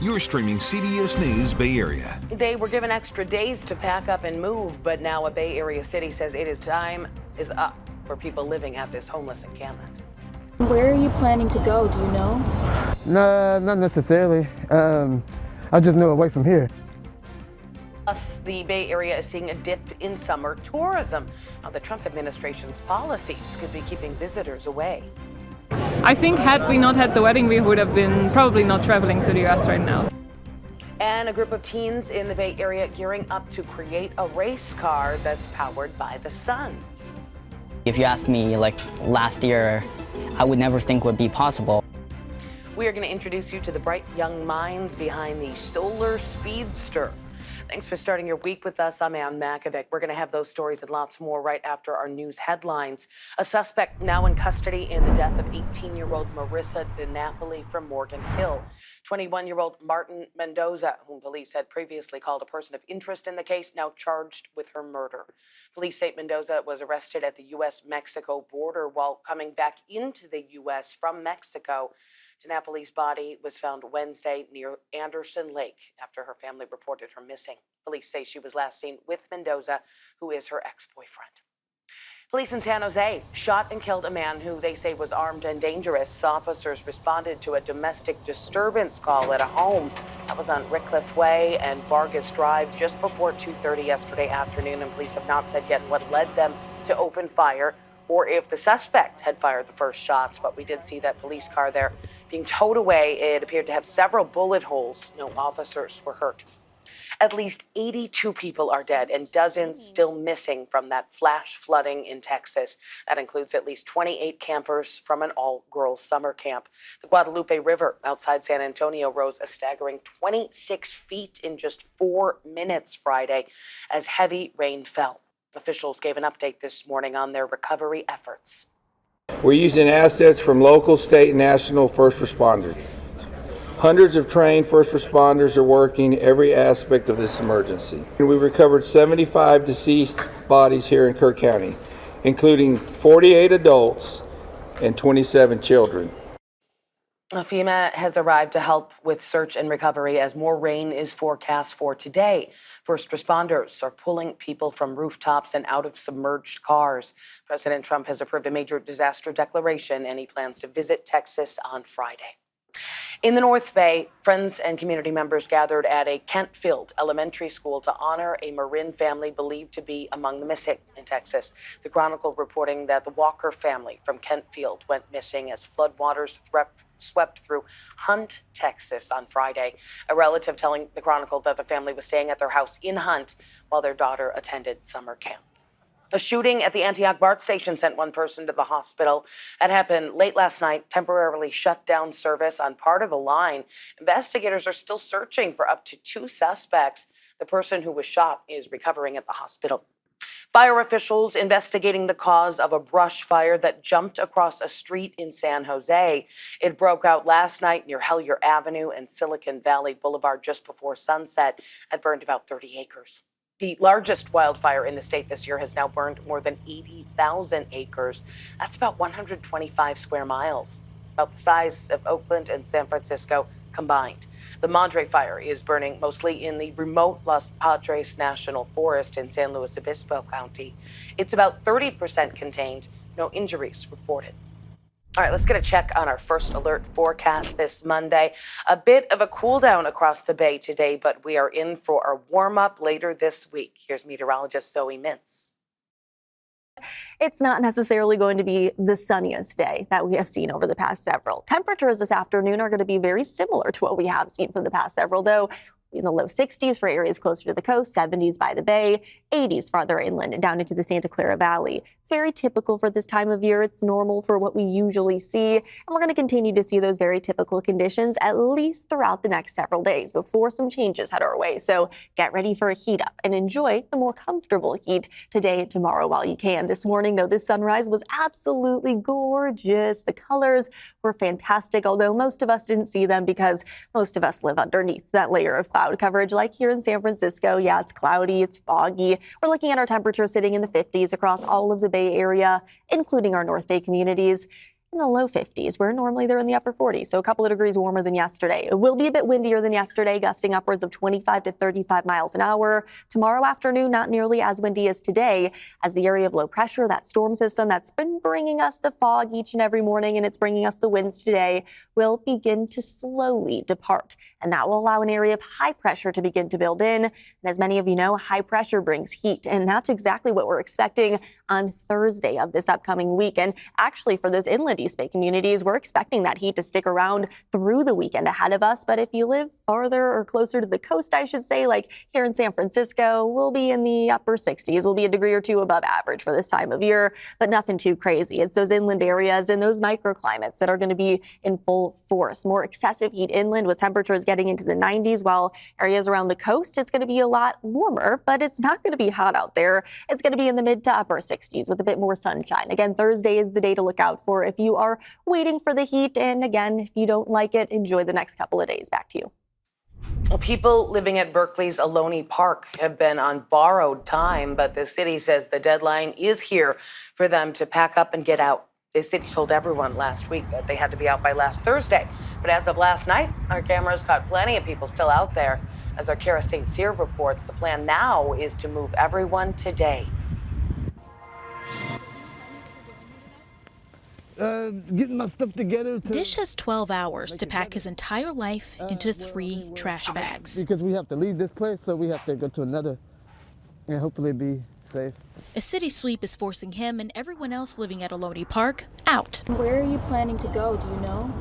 You're streaming CBS News Bay Area. They were given extra days to pack up and move, but now a Bay Area city says time is up for people living at this homeless encampment. Where are you planning to go? Do you know? No, not necessarily. I just know away from here. Plus, the Bay Area is seeing a dip in summer tourism. Now, the Trump administration's policies could be keeping visitors away. I think had we not had the wedding, we would have been probably not traveling to the US right now. And a group of teens in the Bay Area gearing up to create a race car that's powered by the sun. If you asked me like last year, I would never think would be possible. We are going to introduce you to the bright young minds behind the Solar Speedster. Thanks for starting your week with us. I'm Ann Makovic. We're going to have those stories and lots more right after our news headlines. A suspect now in custody in the death of 18-year-old Marissa DiNapoli from Morgan Hill. 21-year-old Martin Mendoza, whom police had previously called a person of interest in the case, now charged with her murder. Police say Mendoza was arrested at the U.S.-Mexico border while coming back into the U.S. from Mexico. DiNapoli's body was found Wednesday near Anderson Lake after her family reported her missing. Police say she was last seen with Mendoza, who is her ex-boyfriend. Police in San Jose shot and killed a man who they say was armed and dangerous. Officers responded to a domestic disturbance call at a home that was on Rickliff Way and Vargas Drive just before 2:30 yesterday afternoon, and police have not said yet what led them to open fire or if the suspect had fired the first shots, but we did see that police car there being towed away. It appeared to have several bullet holes. No officers were hurt. At least 82 people are dead and dozens still missing from that flash flooding in Texas. That includes at least 28 campers from an all-girls summer camp. The Guadalupe River outside San Antonio rose a staggering 26 feet in just 4 minutes Friday as heavy rain fell. Officials gave an update this morning on their recovery efforts. We're using assets from local, state, and national first responders. Hundreds of trained first responders are working every aspect of this emergency. We recovered 75 deceased bodies here in Kerr County, including 48 adults and 27 children. FEMA has arrived to help with search and recovery as more rain is forecast for today. First responders are pulling people from rooftops and out of submerged cars. President Trump has approved a major disaster declaration, and he plans to visit Texas on Friday. In the North Bay, friends and community members gathered at a Kentfield elementary school to honor a Marin family believed to be among the missing in Texas. The Chronicle reporting that the Walker family from Kentfield went missing as floodwaters swept through Hunt, Texas on Friday. A relative telling the Chronicle that the family was staying at their house in Hunt while their daughter attended summer camp. A shooting at the Antioch BART station sent one person to the hospital. That happened late last night, temporarily shut down service on part of the line. Investigators are still searching for up to 2 suspects. The person who was shot is recovering at the hospital. Fire officials investigating the cause of a brush fire that jumped across a street in San Jose. It broke out last night near Hellier Avenue and Silicon Valley Boulevard just before sunset. It burned about 30 acres. The largest wildfire in the state this year has now burned more than 80,000 acres. That's about 125 square miles, about the size of Oakland and San Francisco combined. The Madre Fire is burning mostly in the remote Los Padres National Forest in San Luis Obispo County. It's about 30% contained, no injuries reported. All right, let's get a check on our first alert forecast this Monday. A bit of a cool down across the bay today, but we are in for a warm up later this week. Here's meteorologist Zoe Mintz. It's not necessarily going to be the sunniest day that we have seen over the past several. Temperatures this afternoon are going to be very similar to what we have seen for the past several, though in the low 60s for areas closer to the coast, 70s by the bay, 80s farther inland and down into the Santa Clara Valley. It's very typical for this time of year. It's normal for what we usually see. And we're going to continue to see those very typical conditions at least throughout the next several days before some changes head our way. So get ready for a heat up and enjoy the more comfortable heat today and tomorrow while you can. This morning, though, this sunrise was absolutely gorgeous. The colors were fantastic, although most of us didn't see them because most of us live underneath that layer of cloud coverage like here in San Francisco. Yeah, it's cloudy, it's foggy. We're looking at our temperature sitting in the 50s across all of the Bay Area, including our North Bay communities. in the low 50s, where normally they're in the upper 40s, so a couple of degrees warmer than yesterday. It will be a bit windier than yesterday, gusting upwards of 25 to 35 miles an hour. Tomorrow afternoon, not nearly as windy as today, as the area of low pressure, that storm system that's been bringing us the fog each and every morning, and it's bringing us the winds today, will begin to slowly depart. And that will allow an area of high pressure to begin to build in. And as many of you know, high pressure brings heat, and that's exactly what we're expecting on Thursday of this upcoming week. And actually, for those inland East Bay communities, we're expecting that heat to stick around through the weekend ahead of us. But if you live farther or closer to the coast, I should say, like here in San Francisco, we'll be in the upper 60s. We'll be a degree or two above average for this time of year, but nothing too crazy. It's those inland areas and those microclimates that are going to be in full force. More excessive heat inland with temperatures getting into the 90s, while areas around the coast, it's going to be a lot warmer, but it's not going to be hot out there. It's going to be in the mid to upper 60s with a bit more sunshine. Again, Thursday is the day to look out for if you are waiting for the heat. And again, if you don't like it, enjoy the next couple of days. Back to you. People living at Berkeley's Ohlone Park have been on borrowed time, but the city says the deadline is here for them to pack up and get out. The city told everyone last week that they had to be out by last Thursday. But as of last night, our cameras caught plenty of people still out there. As our Kara St. Cyr reports, the plan now is to move everyone today. Getting my stuff together. Dish has 12 hours to pack his entire life into 3 trash bags. Because we have to leave this place, so we have to go to another and hopefully be safe. A city sweep is forcing him and everyone else living at Ohlone Park out. Where are you planning to go? Do you know?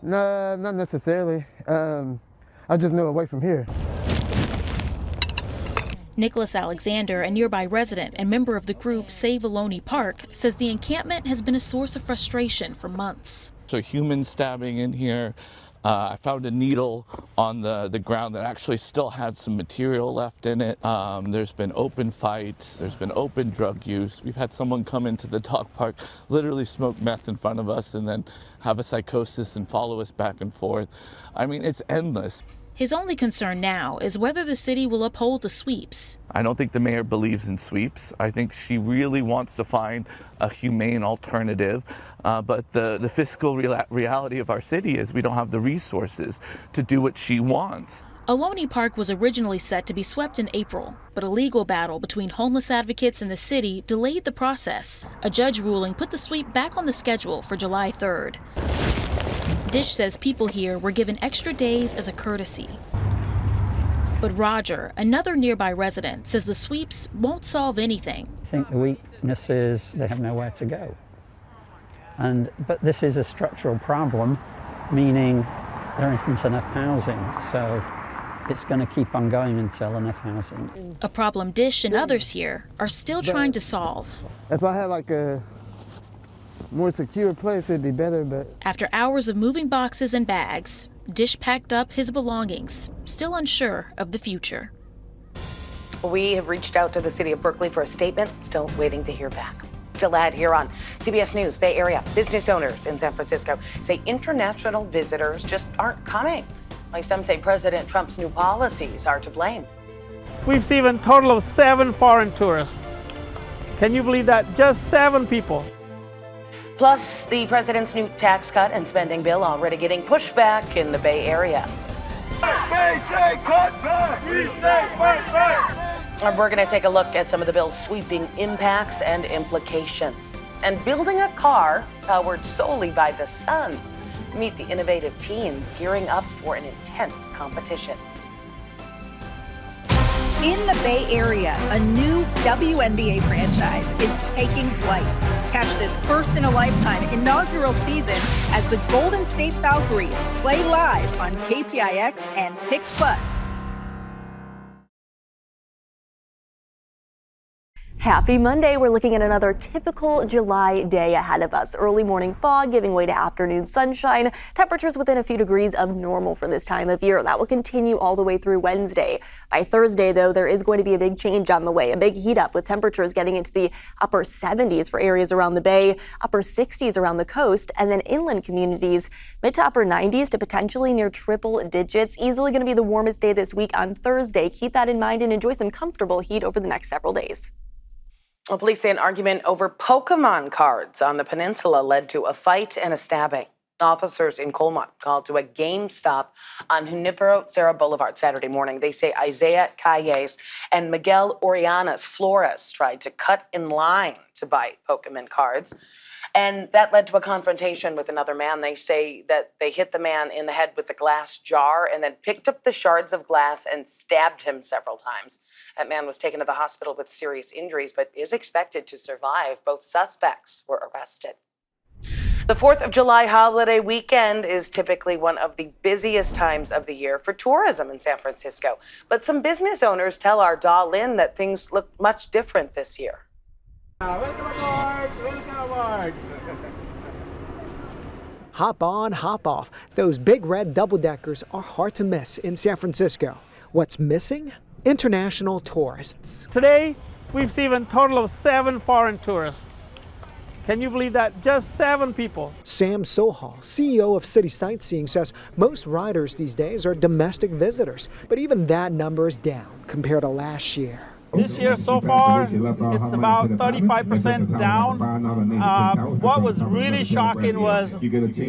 No, not necessarily. I just know away from here. Nicholas Alexander, a nearby resident and member of the group Save Ohlone Park, says the encampment has been a source of frustration for months. So human stabbing in here. I found a needle on the ground that actually still had some material left in it. There's been open fights. There's been open drug use. We've had someone come into the dog park, literally smoke meth in front of us and then have a psychosis and follow us back and forth. I mean, it's endless. His only concern now is whether the city will uphold the sweeps. I don't think the mayor believes in sweeps. I think she really wants to find a humane alternative. But the fiscal reality of our city is we don't have the resources to do what she wants. Ohlone Park was originally set to be swept in April, but a legal battle between homeless advocates and the city delayed the process. A judge ruling put the sweep back on the schedule for July 3rd. Dish says people here were given extra days as a courtesy. But Roger, another nearby resident, says the sweeps won't solve anything. I think the weakness is they have nowhere to go. But this is a structural problem, meaning there isn't enough housing, so it's going to keep on going until enough housing. A problem Dish and others here are still trying to solve. If I had like a more secure place, it'd be better, but... After hours of moving boxes and bags, Dish packed up his belongings, still unsure of the future. We have reached out to the city of Berkeley for a statement, still waiting to hear back. Still ahead here on CBS News Bay Area, business owners in San Francisco say international visitors just aren't coming. Like some say President Trump's new policies are to blame. We've seen a total of 7 foreign tourists. Can you believe that? Just 7 people. Plus, the president's new tax cut and spending bill already getting pushback in the Bay Area. They say cut back, we say fight back. And we're going to take a look at some of the bill's sweeping impacts and implications. And building a car powered solely by the sun. Meet the innovative teens gearing up for an intense competition. In the Bay Area, a new WNBA franchise is taking flight. Catch this first-in-a-lifetime inaugural season as the Golden State Valkyries play live on KPIX and Pix Plus. Happy Monday. We're looking at another typical July day ahead of us. Early morning fog giving way to afternoon sunshine. Temperatures within a few degrees of normal for this time of year. That will continue all the way through Wednesday. By Thursday, though, there is going to be a big change on the way. A big heat up with temperatures getting into the upper 70s for areas around the bay, upper 60s around the coast, and then inland communities, mid to upper 90s to potentially near triple digits. Easily going to be the warmest day this week on Thursday. Keep that in mind and enjoy some comfortable heat over the next several days. Well, police say an argument over Pokemon cards on the peninsula led to a fight and a stabbing. Officers in Colmont called to a GameStop on Junipero Serra Boulevard Saturday morning. They say Isaiah Calles and Miguel Orianas Flores tried to cut in line to buy Pokemon cards. And that led to a confrontation with another man. They say that they hit the man in the head with a glass jar and then picked up the shards of glass and stabbed him several times. That man was taken to the hospital with serious injuries, but is expected to survive. Both suspects were arrested. The 4th of July holiday weekend is typically one of the busiest times of the year for tourism in San Francisco. But some business owners tell our Da Lin that things look much different this year. Welcome aboard! Welcome aboard! Hop on, hop off. Those big red double-deckers are hard to miss in San Francisco. What's missing? International tourists. Today, we've seen a total of 7 foreign tourists. Can you believe that? Just 7 people. Sam Sohal, CEO of City Sightseeing, says most riders these days are domestic visitors, but even that number is down compared to last year. This year so far, it's about 35% down. What was really shocking was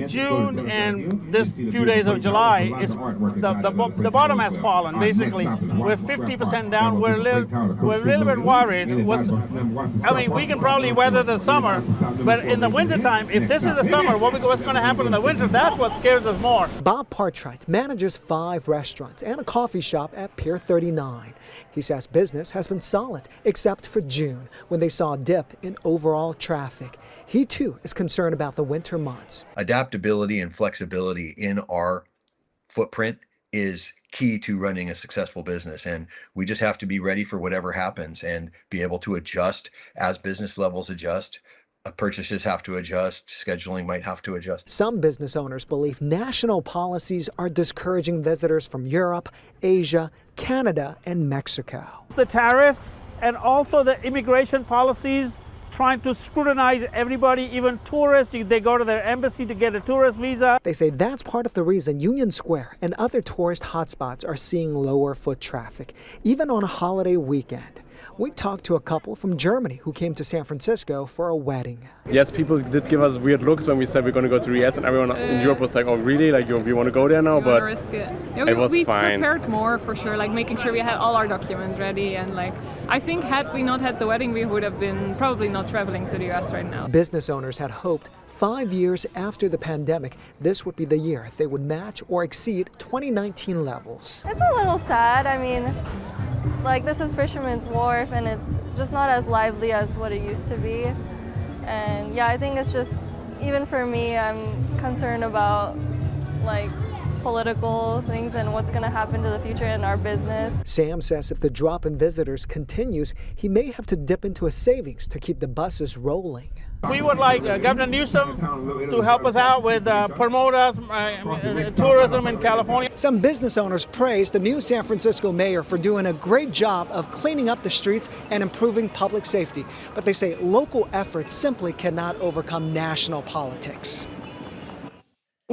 June and this few days of July, the bottom has fallen, basically. We're 50% down. We're a little bit worried. I mean, we can probably weather the summer, but in the wintertime, if this is the summer, what's going to happen in the winter, that's what scares us more. Bob Partwright manages 5 restaurants and a coffee shop at Pier 39. He says business has been solid, except for June, when they saw a dip in overall traffic. He, too, is concerned about the winter months. Adaptability and flexibility in our footprint is key to running a successful business, and we just have to be ready for whatever happens and be able to adjust as business levels adjust. Purchases have to adjust, scheduling might have to adjust. Some business owners believe national policies are discouraging visitors from Europe, Asia, Canada, and Mexico. The tariffs and also the immigration policies trying to scrutinize everybody, even tourists. They go to their embassy to get a tourist visa. They say that's part of the reason Union Square and other tourist hotspots are seeing lower foot traffic, even on a holiday weekend. We talked to a couple from Germany who came to San Francisco for a wedding. Yes, people did give us weird looks when we said we're going to go to the US, and everyone in Europe was like, oh really, like you want to go there now? But risk it. Yeah, it was we fine. Prepared more for sure, like making sure we had all our documents ready, and like I think had we not had the wedding, we would have been probably not traveling to the US right now. Business owners had hoped 5 years after the pandemic, this would be the year they would match or exceed 2019 levels. It's a little sad. I mean, like, this is Fisherman's Wharf, and it's just not as lively as what it used to be. And yeah, I think it's just, even for me, I'm concerned about like political things and what's going to happen to the future in our business. Sam says if the drop in visitors continues, he may have to dip into his savings to keep the buses rolling. We would like Governor Newsom to help us out with promote us tourism in California. Some business owners praised the new San Francisco mayor for doing a great job of cleaning up the streets and improving public safety. But they say local efforts simply cannot overcome national politics.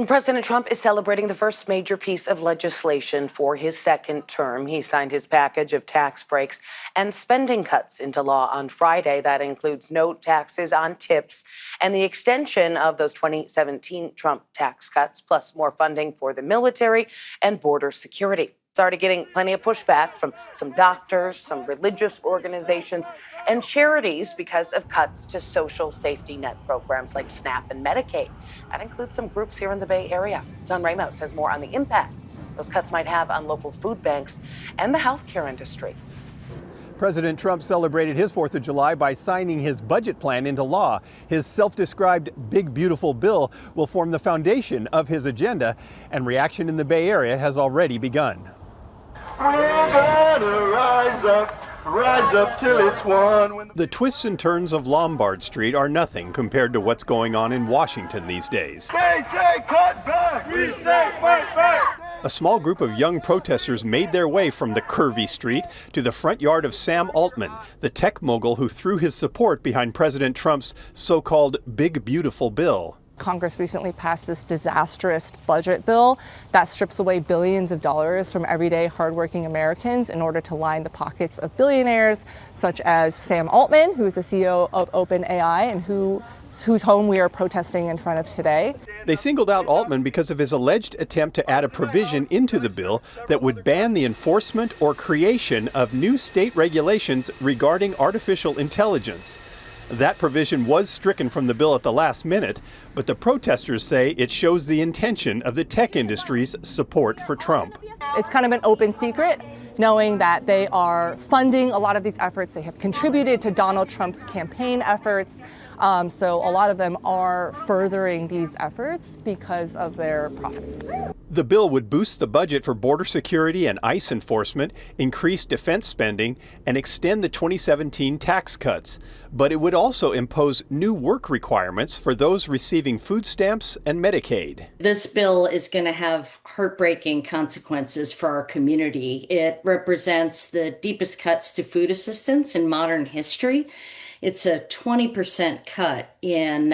President Trump is celebrating the first major piece of legislation for his second term. He signed his package of tax breaks and spending cuts into law on Friday. That includes no taxes on tips and the extension of those 2017 Trump tax cuts, plus more funding for the military and border security. It's already getting plenty of pushback from some doctors, some religious organizations, and charities because of cuts to social safety net programs like SNAP and Medicaid. That includes some groups here in the Bay Area. John Ramos has more on the impacts those cuts might have on local food banks and the healthcare industry. President Trump celebrated his 4th of July by signing his budget plan into law. His self-described big, beautiful bill will form the foundation of his agenda, and reaction in the Bay Area has already begun. We're gonna rise up till it's won. The twists and turns of Lombard Street are nothing compared to what's going on in Washington these days. They say cut back, we say fight back. A small group of young protesters made their way from the curvy street to the front yard of Sam Altman, the tech mogul who threw his support behind President Trump's so-called big, beautiful bill. Congress recently passed this disastrous budget bill that strips away billions of dollars from everyday hardworking Americans in order to line the pockets of billionaires, such as Sam Altman, who is the CEO of OpenAI and whose home we are protesting in front of today. They singled out Altman because of his alleged attempt to add a provision into the bill that would ban the enforcement or creation of new state regulations regarding artificial intelligence. That provision was stricken from the bill at the last minute, but the protesters say it shows the intention of the tech industry's support for Trump. It's kind of an open secret, knowing that they are funding a lot of these efforts. They have contributed to Donald Trump's campaign efforts. So a lot of them are furthering these efforts because of their profits. The bill would boost the budget for border security and ICE enforcement, increase defense spending, and extend the 2017 tax cuts. But it would also impose new work requirements for those receiving food stamps and Medicaid. This bill is going to have heartbreaking consequences for our community. It represents the deepest cuts to food assistance in modern history. It's a 20% cut in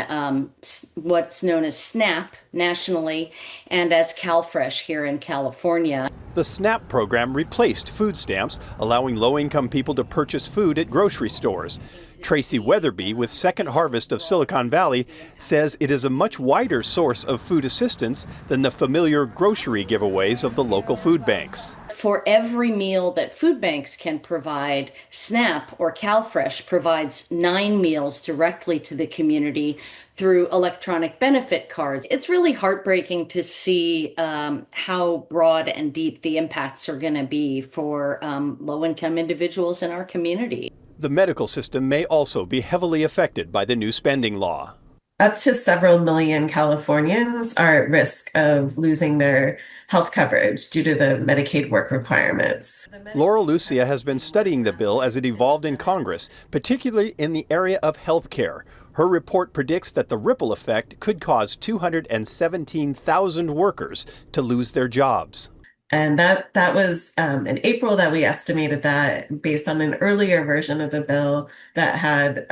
what's known as SNAP nationally and as CalFresh here in California. The SNAP program replaced food stamps, allowing low-income people to purchase food at grocery stores. Tracy Weatherby with Second Harvest of Silicon Valley says it is a much wider source of food assistance than the familiar grocery giveaways of the local food banks. For every meal that food banks can provide, SNAP or CalFresh provides 9 meals directly to the community through electronic benefit cards. It's really heartbreaking to see how broad and deep the impacts are going to be for low-income individuals in our community. The medical system may also be heavily affected by the new spending law. Up to several million Californians are at risk of losing their health coverage due to the Medicaid work requirements. Laura Lucia has been studying the bill as it evolved in Congress, particularly in the area of health care. Her report predicts that the ripple effect could cause 217,000 workers to lose their jobs. And that was in April that we estimated that based on an earlier version of the bill that had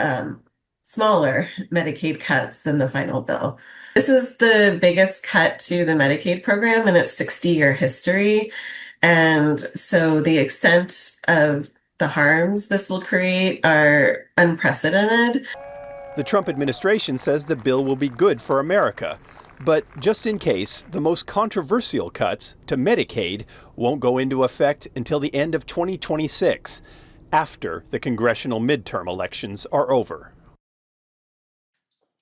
smaller Medicaid cuts than the final bill. This is the biggest cut to the Medicaid program in its 60-year history. And so the extent of the harms this will create are unprecedented. The Trump administration says the bill will be good for America. But just in case, the most controversial cuts to Medicaid won't go into effect until the end of 2026, after the congressional midterm elections are over.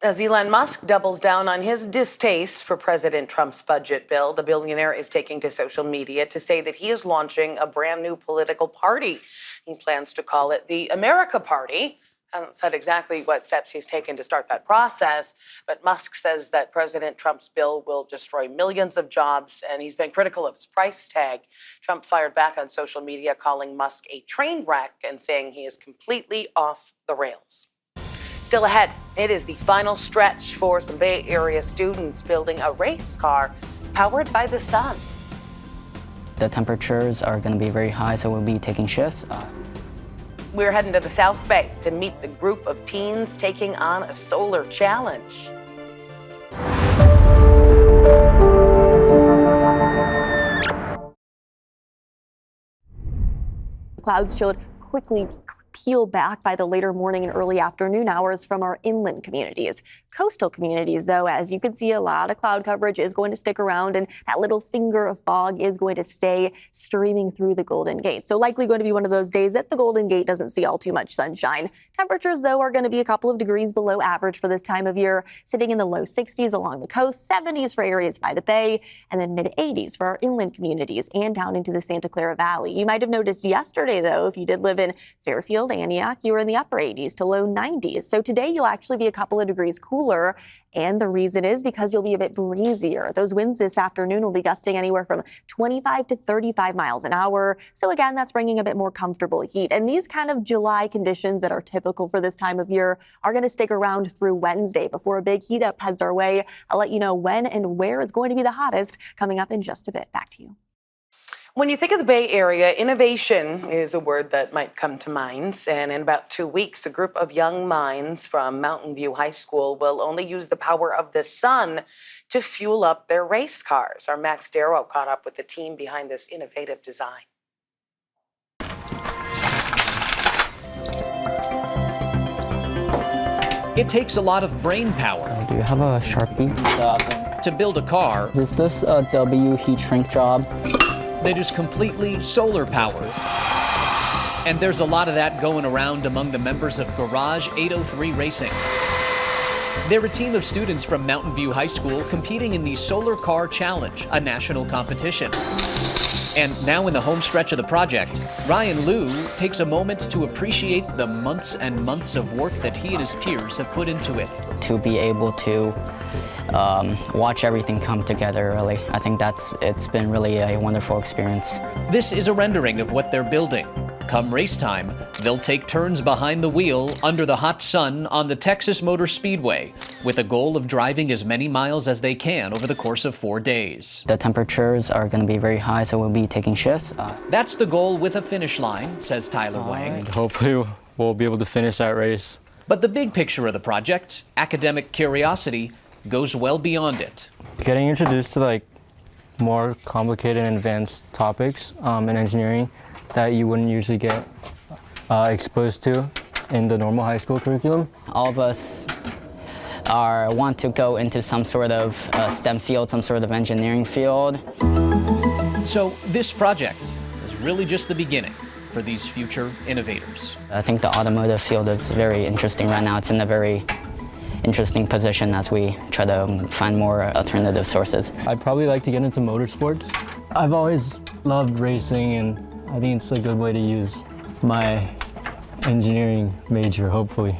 As Elon Musk doubles down on his distaste for President Trump's budget bill, the billionaire is taking to social media to say that he is launching a brand new political party. He plans to call it the America Party. Hasn't said exactly what steps he's taken to start that process, but Musk says that President Trump's bill will destroy millions of jobs, and he's been critical of his price tag. Trump fired back on social media, calling Musk a train wreck and saying he is completely off the rails. Still ahead, it is the final stretch for some Bay Area students building a race car powered by the sun. The temperatures are going to be very high, so we'll be taking shifts. We're heading to the South Bay to meet the group of teens taking on a solar challenge. Clouds should quickly peel back by the later morning and early afternoon hours from our inland communities. Coastal communities, though, as you can see, a lot of cloud coverage is going to stick around, and that little finger of fog is going to stay streaming through the Golden Gate. So likely going to be one of those days that the Golden Gate doesn't see all too much sunshine. Temperatures, though, are going to be a couple of degrees below average for this time of year, sitting in the low 60s along the coast, 70s for areas by the bay, and then mid-80s for our inland communities and down into the Santa Clara Valley. You might have noticed yesterday, though, if you did live in Fairfield, Antioch, you were in the upper 80s to low 90s. So today you'll actually be a couple of degrees cooler. And the reason is because you'll be a bit breezier. Those winds this afternoon will be gusting anywhere from 25 to 35 miles an hour. So again, that's bringing a bit more comfortable heat. And these kind of July conditions that are typical for this time of year are going to stick around through Wednesday before a big heat up heads our way. I'll let you know when and where it's going to be the hottest coming up in just a bit. Back to you. When you think of the Bay Area, innovation is a word that might come to mind. And in about 2 weeks, a group of young minds from Mountain View High School will only use the power of the sun to fuel up their race cars. Our Max Darrow caught up with the team behind this innovative design. It takes a lot of brain power. Do you have a Sharpie? To build a car. Is this a W heat shrink job? That is completely solar powered. And there's a lot of that going around among the members of Garage 803 Racing. They're a team of students from Mountain View High School competing in the Solar Car Challenge, a national competition. And now in the home stretch of the project, Ryan Liu takes a moment to appreciate the months and months of work that he and his peers have put into it. To be able to watch everything come together, really. I think it's been really a wonderful experience. This is a rendering of what they're building. Come race time, they'll take turns behind the wheel under the hot sun on the Texas Motor Speedway, with a goal of driving as many miles as they can over the course of 4 days. The temperatures are going to be very high, so we'll be taking shifts. That's the goal with a finish line, says Tyler Wang. Hopefully we'll be able to finish that race. But the big picture of the project, academic curiosity, goes well beyond it. Getting introduced to like more complicated and advanced topics in engineering that you wouldn't usually get exposed to in the normal high school curriculum. All of us want to go into some sort of STEM field, some sort of engineering field. So this project is really just the beginning for these future innovators. I think the automotive field is very interesting right now. It's in a very interesting position as we try to find more alternative sources. I'd probably like to get into motorsports. I've always loved racing, and I think it's a good way to use my engineering major, hopefully.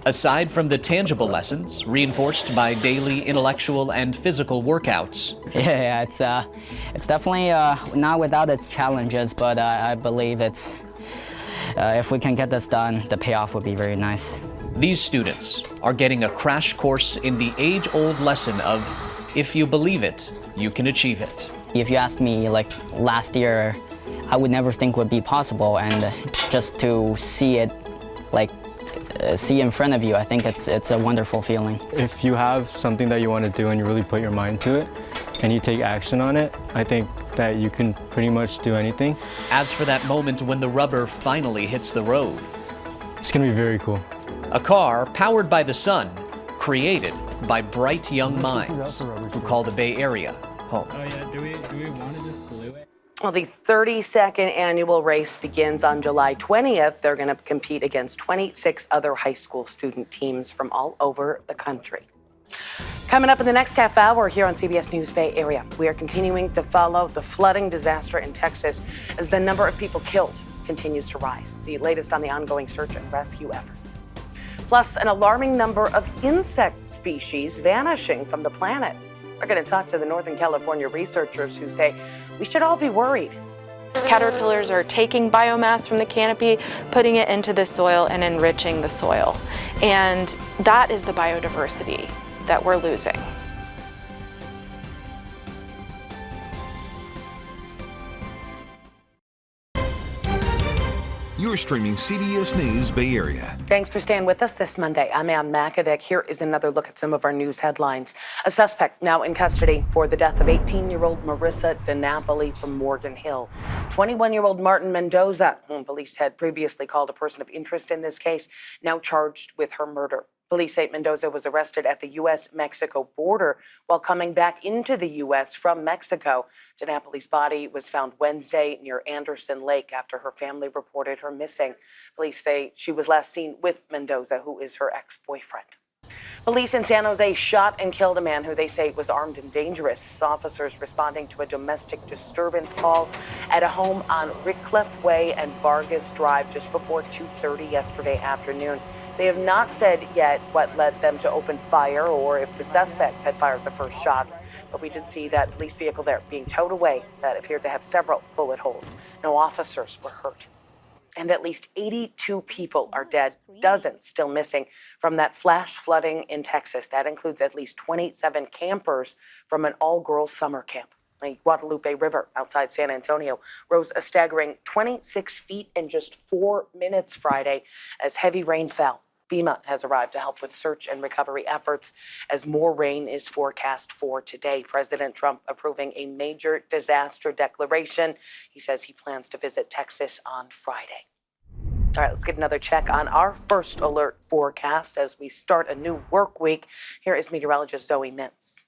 Aside from the tangible lessons, reinforced by daily intellectual and physical workouts. Yeah, it's definitely not without its challenges, but I believe it's if we can get this done, the payoff would be very nice. These students are getting a crash course in the age-old lesson of, if you believe it, you can achieve it. If you asked me, like last year, I would never think would be possible, and just to see it, see in front of you, I think it's a wonderful feeling. If you have something that you want to do and you really put your mind to it, and you take action on it, I think that you can pretty much do anything. As for that moment when the rubber finally hits the road, it's gonna be very cool. A car powered by the sun, created by bright young minds who call the Bay Area home. Oh yeah, do we want to just glue it? Well, the 32nd annual race begins on July 20th. They're going to compete against 26 other high school student teams from all over the country. Coming up in the next half hour here on CBS News Bay Area, we are continuing to follow the flooding disaster in Texas as the number of people killed continues to rise. The latest on the ongoing search and rescue efforts. Plus, an alarming number of insect species vanishing from the planet. We're going to talk to the Northern California researchers who say we should all be worried. Caterpillars are taking biomass from the canopy, putting it into the soil and enriching the soil. And that is the biodiversity that we're losing. You're streaming CBS News Bay Area. Thanks for staying with us this Monday. I'm Ann Makovic. Here is another look at some of our news headlines. A suspect now in custody for the death of 18-year-old Marissa DiNapoli from Morgan Hill. 21-year-old Martin Mendoza, whom police had previously called a person of interest in this case, now charged with her murder. Police say Mendoza was arrested at the U.S.-Mexico border while coming back into the U.S. from Mexico. DiNapoli's body was found Wednesday near Anderson Lake after her family reported her missing. Police say she was last seen with Mendoza, who is her ex-boyfriend. Police in San Jose shot and killed a man who they say was armed and dangerous. Officers responding to a domestic disturbance call at a home on Rickcliffe Way and Vargas Drive just before 2:30 yesterday afternoon. They have not said yet what led them to open fire or if the suspect had fired the first shots, but we did see that police vehicle there being towed away that appeared to have several bullet holes. No officers were hurt. And at least 82 people are dead, dozens still missing from that flash flooding in Texas. That includes at least 27 campers from an all-girls summer camp. The Guadalupe River outside San Antonio rose a staggering 26 feet in just 4 minutes Friday as heavy rain fell. FEMA has arrived to help with search and recovery efforts as more rain is forecast for today. President Trump approving a major disaster declaration. He says he plans to visit Texas on Friday. All right, let's get another check on our first alert forecast as we start a new work week. Here is meteorologist Zoe Mintz.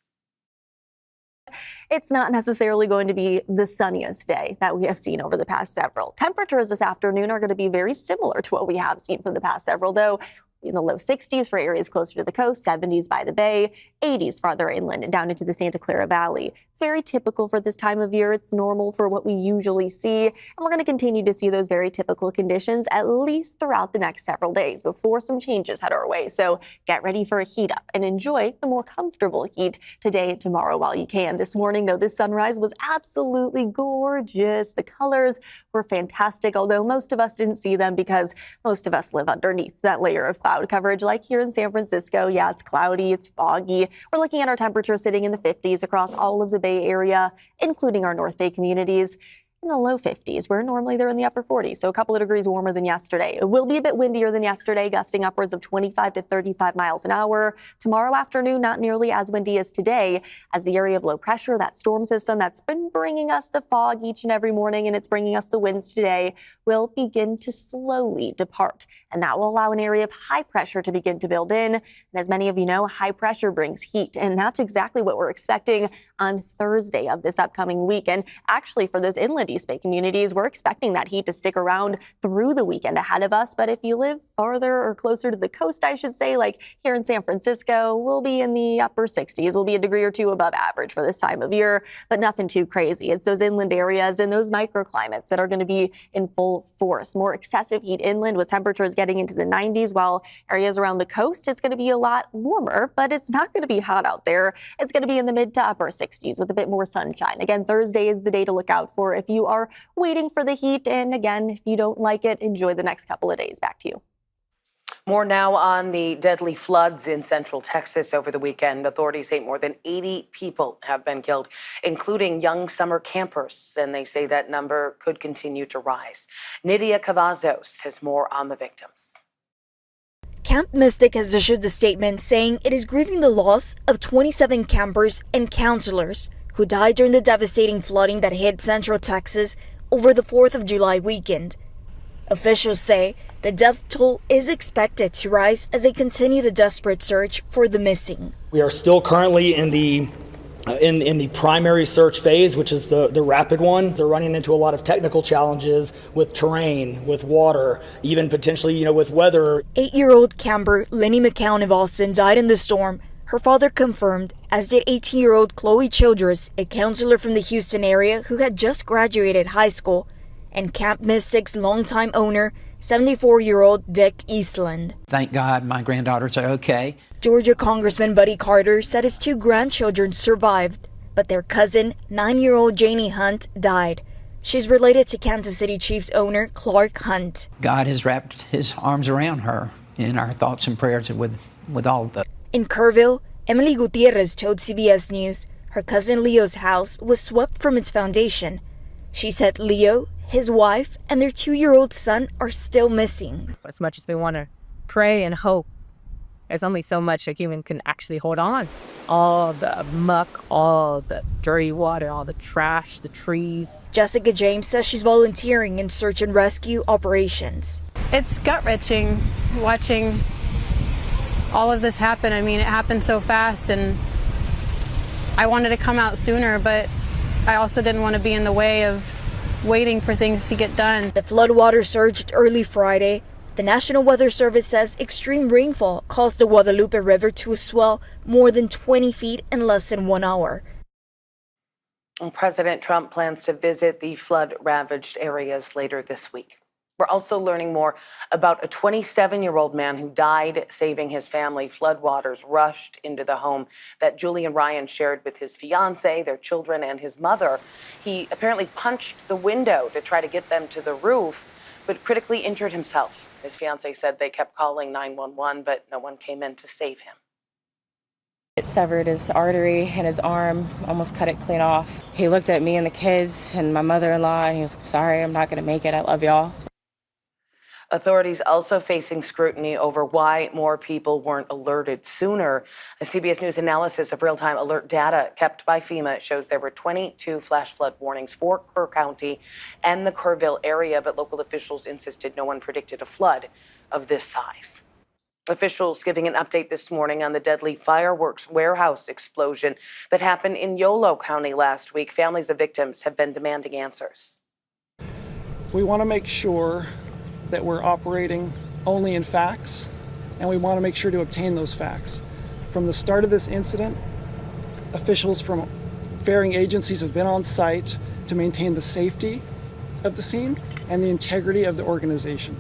It's not necessarily going to be the sunniest day that we have seen over the past several. Temperatures this afternoon are going to be very similar to what we have seen for the past several, though in the low 60s for areas closer to the coast, 70s by the bay, 80s farther inland and down into the Santa Clara Valley. It's very typical for this time of year. It's normal for what we usually see. And we're going to continue to see those very typical conditions at least throughout the next several days before some changes head our way. So get ready for a heat up and enjoy the more comfortable heat today and tomorrow while you can. This morning, though, this sunrise was absolutely gorgeous. The colors were fantastic, although most of us didn't see them because most of us live underneath that layer of cloud coverage. Like here in San Francisco, yeah, it's cloudy, it's foggy. We're looking at our temperature sitting in the 50s across all of the Bay Area, including our North Bay communities. In the low 50s, where normally they're in the upper 40s, so a couple of degrees warmer than yesterday. It will be a bit windier than yesterday, gusting upwards of 25 to 35 miles an hour. Tomorrow afternoon, not nearly as windy as today, as the area of low pressure, that storm system that's been bringing us the fog each and every morning, and it's bringing us the winds today, will begin to slowly depart. And that will allow an area of high pressure to begin to build in. And as many of you know, high pressure brings heat, and that's exactly what we're expecting on Thursday of this upcoming week. And actually, for those inland East Bay communities, we're expecting that heat to stick around through the weekend ahead of us. But if you live farther or closer to the coast, I should say, like here in San Francisco, we'll be in the upper 60s. We'll be a degree or two above average for this time of year, but nothing too crazy. It's those inland areas and those microclimates that are going to be in full force. More excessive heat inland with temperatures getting into the 90s, while areas around the coast, it's going to be a lot warmer, but it's not going to be hot out there. It's going to be in the mid to upper 60s with a bit more sunshine. Again, Thursday is the day to look out for if you are waiting for the heat. And again, if you don't like it, enjoy the next couple of days. Back to you. More now on the deadly floods in central Texas over the weekend. Authorities say more than 80 people have been killed, including young summer campers, and they say that number could continue to rise. Nydia Cavazos has more on the victims. Camp Mystic has issued the statement saying it is grieving the loss of 27 campers and counselors who died during the devastating flooding that hit central Texas over the 4th of July weekend. Officials say the death toll is expected to rise as they continue the desperate search for the missing. We are still currently in the primary search phase, which is the rapid one. They're running into a lot of technical challenges with terrain, with water, even potentially, with weather. 8-year-old camper Lenny McCown of Austin died in the storm. Her father confirmed, as did 18-year-old Chloe Childress, a counselor from the Houston area who had just graduated high school, and Camp Mystic's longtime owner, 74-year-old Dick Eastland. Thank God my granddaughters are okay. Georgia Congressman Buddy Carter said his 2 grandchildren survived, but their cousin, 9-year-old Janie Hunt, died. She's related to Kansas City Chiefs owner Clark Hunt. God has wrapped his arms around her, in our thoughts and prayers with all of them. In Kerrville, Emily Gutierrez told CBS News her cousin Leo's house was swept from its foundation. She said Leo, his wife, and their 2-year-old son are still missing. As much as we want to pray and hope, there's only so much a human can actually hold on. All the muck, all the dirty water, all the trash, the trees. Jessica James says she's volunteering in search and rescue operations. It's gut-wrenching watching all of this happen. I mean, it happened so fast, and I wanted to come out sooner, but I also didn't want to be in the way of waiting for things to get done. The floodwater surged early Friday. The National Weather Service says extreme rainfall caused the Guadalupe River to swell more than 20 feet in less than 1 hour. President Trump plans to visit the flood-ravaged areas later this week. We're also learning more about a 27-year-old man who died saving his family. Floodwaters rushed into the home that Julian Ryan shared with his fiancée, their children, and his mother. He apparently punched the window to try to get them to the roof, but critically injured himself. His fiancée said they kept calling 911, but no one came in to save him. It severed his artery in his arm, almost cut it clean off. He looked at me and the kids and my mother-in-law and he was, sorry, I'm not going to make it. I love y'all. Authorities also facing scrutiny over why more people weren't alerted sooner. A CBS News analysis of real-time alert data kept by FEMA shows there were 22 flash flood warnings for Kerr County and the Kerrville area, but local officials insisted no one predicted a flood of this size. Officials giving an update this morning on the deadly fireworks warehouse explosion that happened in Yolo County last week. Families of victims have been demanding answers. We want to make sure that we're operating only in facts, and we want to make sure to obtain those facts. From the start of this incident, officials from varying agencies have been on site to maintain the safety of the scene and the integrity of the organization.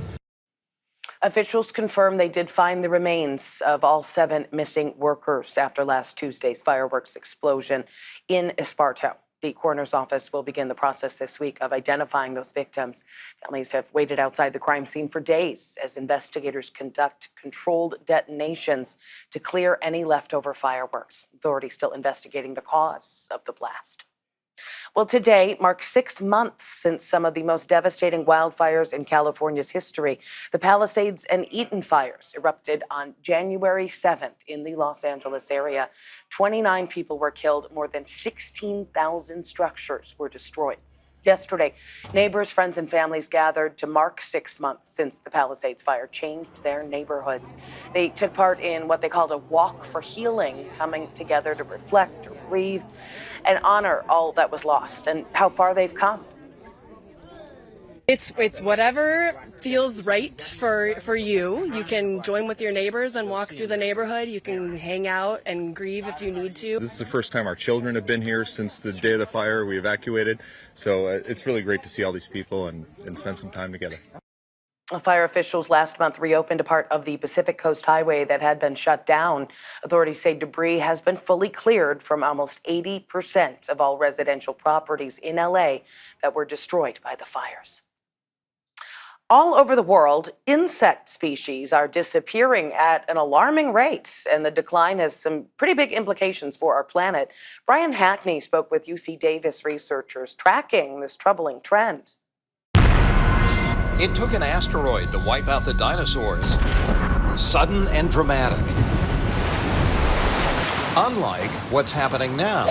Officials confirm they did find the remains of all 7 missing workers after last Tuesday's fireworks explosion in Esparto. The coroner's office will begin the process this week of identifying those victims. Families have waited outside the crime scene for days as investigators conduct controlled detonations to clear any leftover fireworks. Authorities still investigating the cause of the blast. Well, today marks 6 months since some of the most devastating wildfires in California's history. The Palisades and Eaton fires erupted on January 7th in the Los Angeles area. 29 people were killed. More than 16,000 structures were destroyed. Yesterday, neighbors, friends, and families gathered to mark 6 months since the Palisades fire changed their neighborhoods. They took part in what they called a walk for healing, coming together to reflect, or grieve, and honor all that was lost and how far they've come. It's whatever feels right for you. You can join with your neighbors and walk through the neighborhood. You can hang out and grieve if you need to. This is the first time our children have been here since the day of the fire. We evacuated. So it's really great to see all these people and spend some time together. Fire officials last month reopened a part of the Pacific Coast Highway that had been shut down. Authorities say debris has been fully cleared from almost 80% of all residential properties in LA that were destroyed by the fires. All over the world, insect species are disappearing at an alarming rate, and the decline has some pretty big implications for our planet. Brian Hackney spoke with UC Davis researchers tracking this troubling trend. It took an asteroid to wipe out the dinosaurs. Sudden and dramatic. Unlike what's happening now.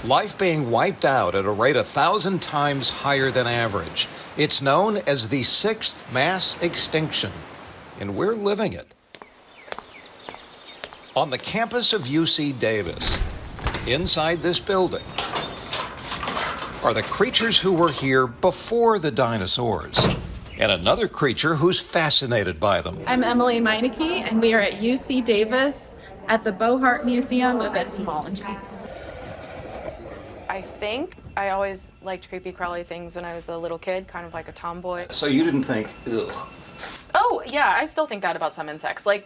Life being wiped out at a rate 1,000 times higher than average. It's known as the 6th mass extinction, and we're living it. On the campus of UC Davis, inside this building, are the creatures who were here before the dinosaurs, and another creature who's fascinated by them. I'm Emily Meineke, and we are at UC Davis at the Bohart Museum of Entomology. I think I always liked creepy crawly things when I was a little kid, kind of like a tomboy. So you didn't think, ugh. Oh, yeah, I still think that about some insects. Like,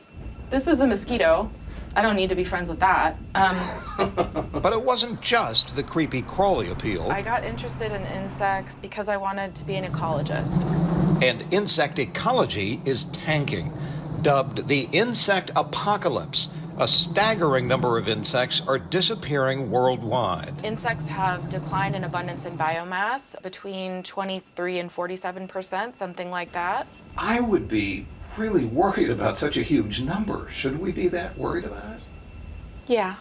this is a mosquito. I don't need to be friends with that. But it wasn't just the creepy crawly appeal. I got interested in insects because I wanted to be an ecologist. And insect ecology is tanking. Dubbed the insect apocalypse, a staggering number of insects are disappearing worldwide. Insects have declined in abundance and biomass between 23 and 47%, something like that. I would be really worried about such a huge number. Should we be that worried about it? Yeah,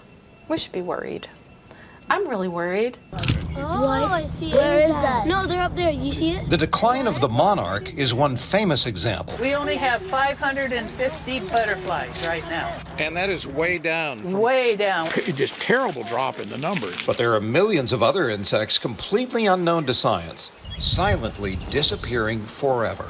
we should be worried. I'm really worried. Oh, I see it. Where is that? No, they're up there. You see it? The decline of the monarch is one famous example. We only have 550 butterflies right now. And that is way down. Way down. Just terrible drop in the numbers. But there are millions of other insects completely unknown to science, silently disappearing forever.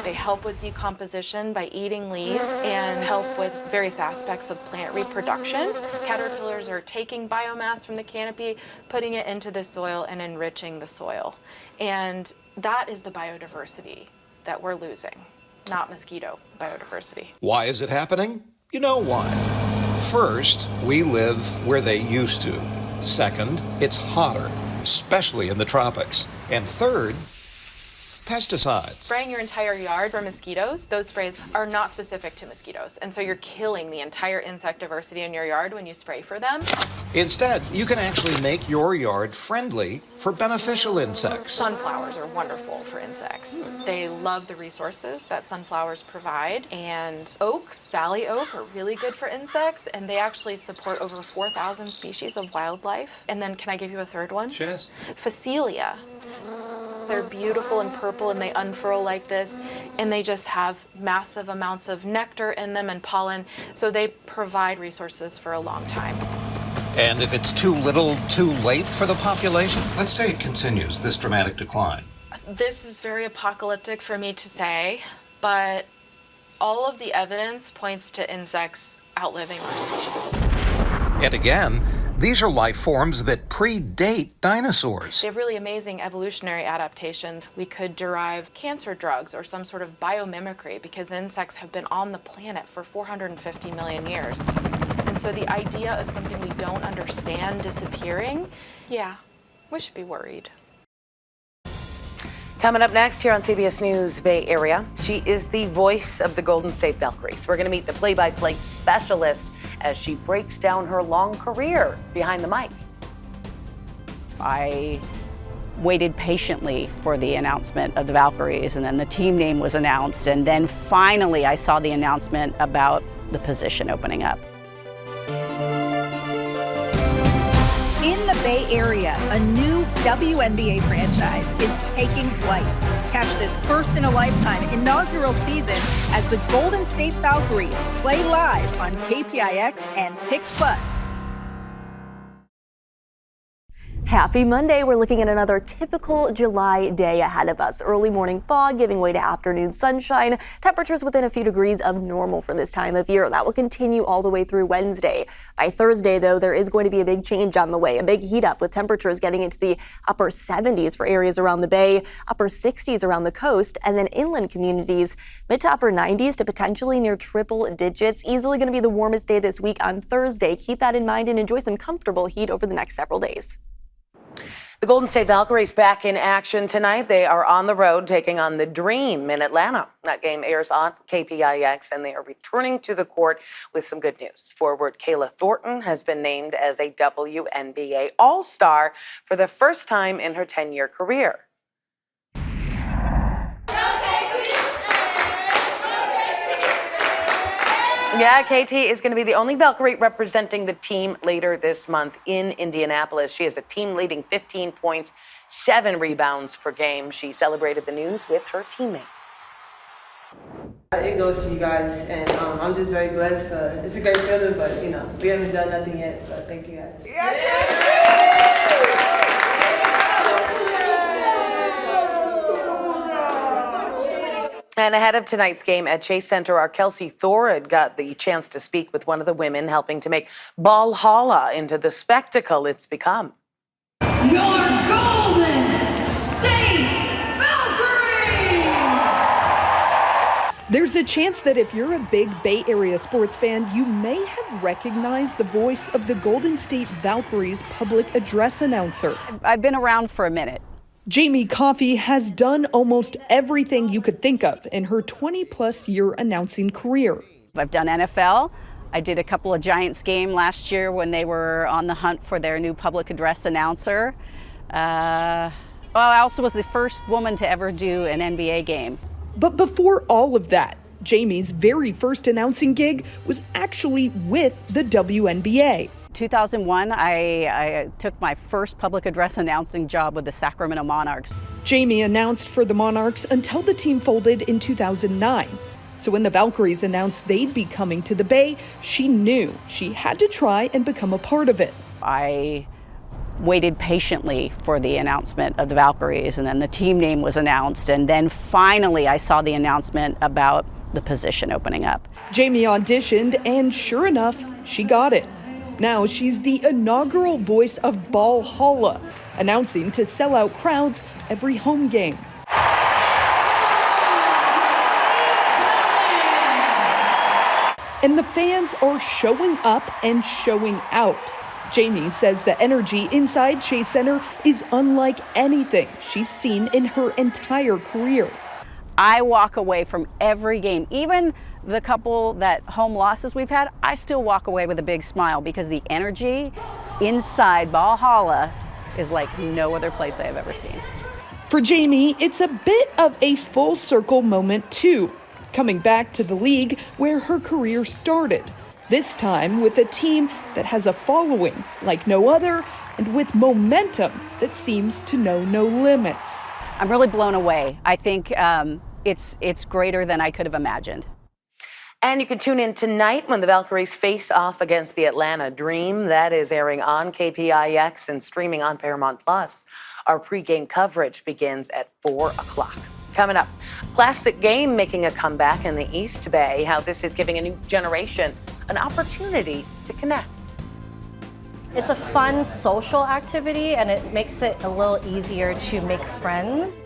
They help with decomposition by eating leaves and help with various aspects of plant reproduction. Caterpillars are taking biomass from the canopy, putting it into the soil and enriching the soil. And that is the biodiversity that we're losing, not mosquito biodiversity. Why is it happening? You know why. First, we live where they used to. Second, it's hotter, especially in the tropics. And third, pesticides. Spraying your entire yard for mosquitoes, those sprays are not specific to mosquitoes. And so you're killing the entire insect diversity in your yard when you spray for them. Instead, you can actually make your yard friendly for beneficial insects. Sunflowers are wonderful for insects. They love the resources that sunflowers provide. And oaks, valley oak, are really good for insects. And they actually support over 4,000 species of wildlife. And then can I give you a third one? Yes. Phacelia. They're beautiful and purple and they unfurl like this. And they just have massive amounts of nectar in them and pollen. So they provide resources for a long time. And if it's too little, too late for the population, let's say it continues this dramatic decline. This is very apocalyptic for me to say, but all of the evidence points to insects outliving our species. And again, these are life forms that predate dinosaurs. They have really amazing evolutionary adaptations. We could derive cancer drugs or some sort of biomimicry because insects have been on the planet for 450 million years. And so the idea of something we don't understand disappearing, yeah, we should be worried. Coming up next here on CBS News Bay Area, she is the voice of the Golden State Valkyries. We're going to meet the play-by-play specialist as she breaks down her long career behind the mic. I waited patiently for the announcement of the Valkyries, and then the team name was announced, and then finally I saw the announcement about the position opening up. In the Bay Area, a new WNBA franchise is taking flight. Catch this first-in-a-lifetime inaugural season as the Golden State Valkyries play live on KPIX and Pix Plus. Happy Monday. We're looking at another typical July day ahead of us. Early morning fog giving way to afternoon sunshine. Temperatures within a few degrees of normal for this time of year. That will continue all the way through Wednesday. By Thursday, though, there is going to be a big change on the way. A big heat up with temperatures getting into the upper 70s for areas around the bay, upper 60s around the coast, and then inland communities, mid to upper 90s to potentially near triple digits. Easily going to be the warmest day this week on Thursday. Keep that in mind and enjoy some comfortable heat over the next several days. The Golden State Valkyries back in action tonight. They are on the road taking on the Dream in Atlanta. That game airs on KPIX, and they are returning to the court with some good news. Forward Kayla Thornton has been named as a WNBA All-Star for the first time in her 10-year career. Yeah, KT is going to be the only Valkyrie representing the team later this month in Indianapolis. She has a team-leading 15 points, 7 rebounds per game. She celebrated the news with her teammates. It goes to you guys, and I'm just very blessed. It's a great feeling, but, you know, we haven't done nothing yet, but thank you guys. And ahead of tonight's game at Chase Center, our Kelsey Thorud got the chance to speak with one of the women helping to make Valhalla into the spectacle it's become. Your Golden State Valkyries! There's a chance that if you're a big Bay Area sports fan, you may have recognized the voice of the Golden State Valkyries public address announcer. I've been around for a minute. Jamie Coffey has done almost everything you could think of in her 20-plus year announcing career. I've done NFL. I did a couple of Giants game last year when they were on the hunt for their new public address announcer. I also was the first woman to ever do an NBA game. But before all of that, Jamie's very first announcing gig was actually with the WNBA. 2001, I took my first public address announcing job with the Sacramento Monarchs. Jamie announced for the Monarchs until the team folded in 2009. So when the Valkyries announced they'd be coming to the Bay, she knew she had to try and become a part of it. I waited patiently for the announcement of the Valkyries, and then the team name was announced, and then finally I saw the announcement about the position opening up. Jamie auditioned, and sure enough, she got it. Now she's the inaugural voice of Valhalla, announcing to sell out crowds every home game. And the fans are showing up and showing out. Jamie says the energy inside Chase Center is unlike anything she's seen in her entire career. I walk away from every game, even the couple that home losses we've had, I still walk away with a big smile because the energy inside Valhalla is like no other place I have ever seen. For Jamie, it's a bit of a full circle moment too, coming back to the league where her career started. This time with a team that has a following like no other and with momentum that seems to know no limits. I'm really blown away. I think it's greater than I could have imagined. And you can tune in tonight when the Valkyries face off against the Atlanta Dream. That is airing on KPIX and streaming on Paramount+. Our pregame coverage begins at 4 o'clock. Coming up, classic game making a comeback in the East Bay. How this is giving a new generation an opportunity to connect. It's a fun social activity and it makes it a little easier to make friends.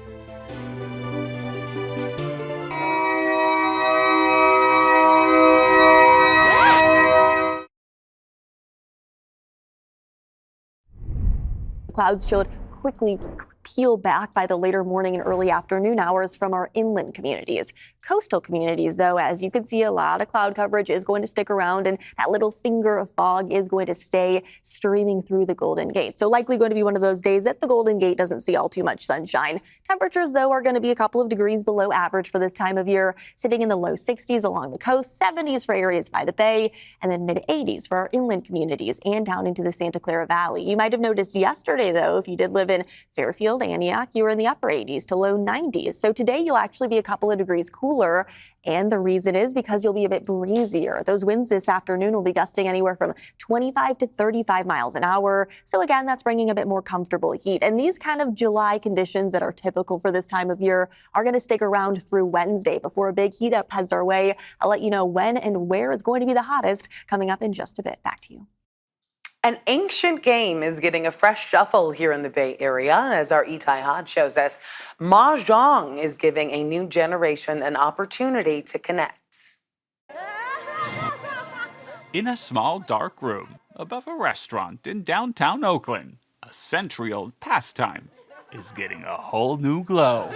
Clouds showed quickly peel back by the later morning and early afternoon hours from our inland communities. Coastal communities, though, as you can see, a lot of cloud coverage is going to stick around, and that little finger of fog is going to stay streaming through the Golden Gate. So likely going to be one of those days that the Golden Gate doesn't see all too much sunshine. Temperatures, though, are going to be a couple of degrees below average for this time of year, sitting in the low 60s along the coast, 70s for areas by the bay, and then mid 80s for our inland communities and down into the Santa Clara Valley. You might have noticed yesterday, though, if you did live in Fairfield, Antioch, you were in the upper 80s to low 90s. So today you'll actually be a couple of degrees cooler. And the reason is because you'll be a bit breezier. Those winds this afternoon will be gusting anywhere from 25 to 35 miles an hour. So again, that's bringing a bit more comfortable heat. And these kind of July conditions that are typical for this time of year are going to stick around through Wednesday before a big heat up heads our way. I'll let you know when and where it's going to be the hottest coming up in just a bit. Back to you. An ancient game is getting a fresh shuffle here in the Bay Area. As our Itai Hod shows us, Mahjong is giving a new generation an opportunity to connect. In a small dark room above a restaurant in downtown Oakland, a century-old pastime is getting a whole new glow.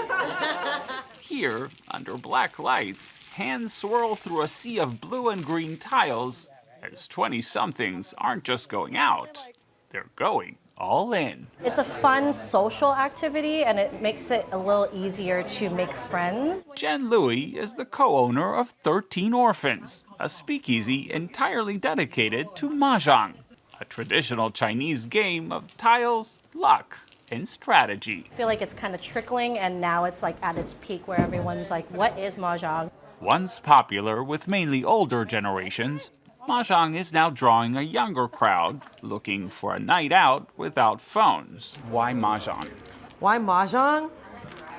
Here, under black lights, hands swirl through a sea of blue and green tiles as 20-somethings aren't just going out, they're going all in. It's a fun social activity and it makes it a little easier to make friends. Jen Louie is the co-owner of 13 Orphans, a speakeasy entirely dedicated to Mahjong, a traditional Chinese game of tiles, luck, and strategy. I feel like it's kind of trickling and now it's like at its peak where everyone's like, what is Mahjong? Once popular with mainly older generations, Mahjong is now drawing a younger crowd looking for a night out without phones. Why Mahjong? Why Mahjong?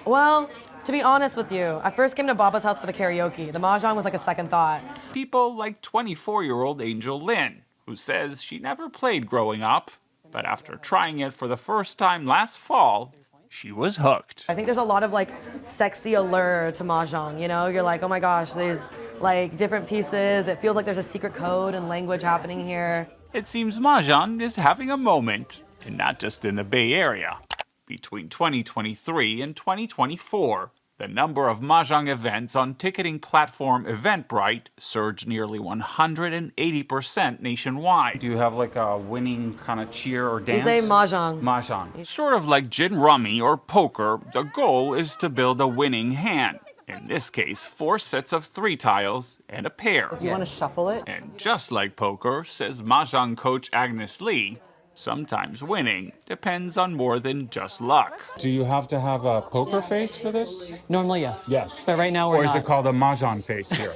Well, to be honest with you, I first came to Baba's house for the karaoke. The Mahjong was like a second thought. People like 24-year-old Angel Lin, who says she never played growing up, but after trying it for the first time last fall, she was hooked. I think there's a lot of like sexy allure to Mahjong, you know? You're like, oh my gosh, there's like different pieces. It feels like there's a secret code and language happening here. It seems Mahjong is having a moment, and not just in the Bay Area. Between 2023 and 2024, the number of Mahjong events on ticketing platform Eventbrite surged nearly 180% nationwide. Do you have like a winning kind of cheer or dance? We say Mahjong. Mahjong. Sort of like gin rummy or poker, the goal is to build a winning hand. In this case, 4 sets of 3 tiles and a pair. Do you want to shuffle it? And just like poker, says Mahjong coach Agnes Lee, sometimes winning depends on more than just luck. Do you have to have a poker face for this? Normally, yes. Yes. But right now we're not. Or is it called a Mahjong face here?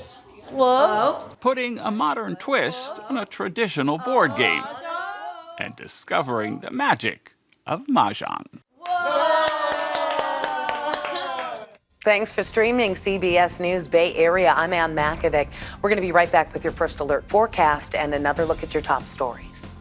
Whoa. Putting a modern twist on a traditional board game and discovering the magic of Mahjong. Thanks for streaming CBS News Bay Area. I'm Ann Makovic. We're going to be right back with your First Alert forecast and another look at your top stories.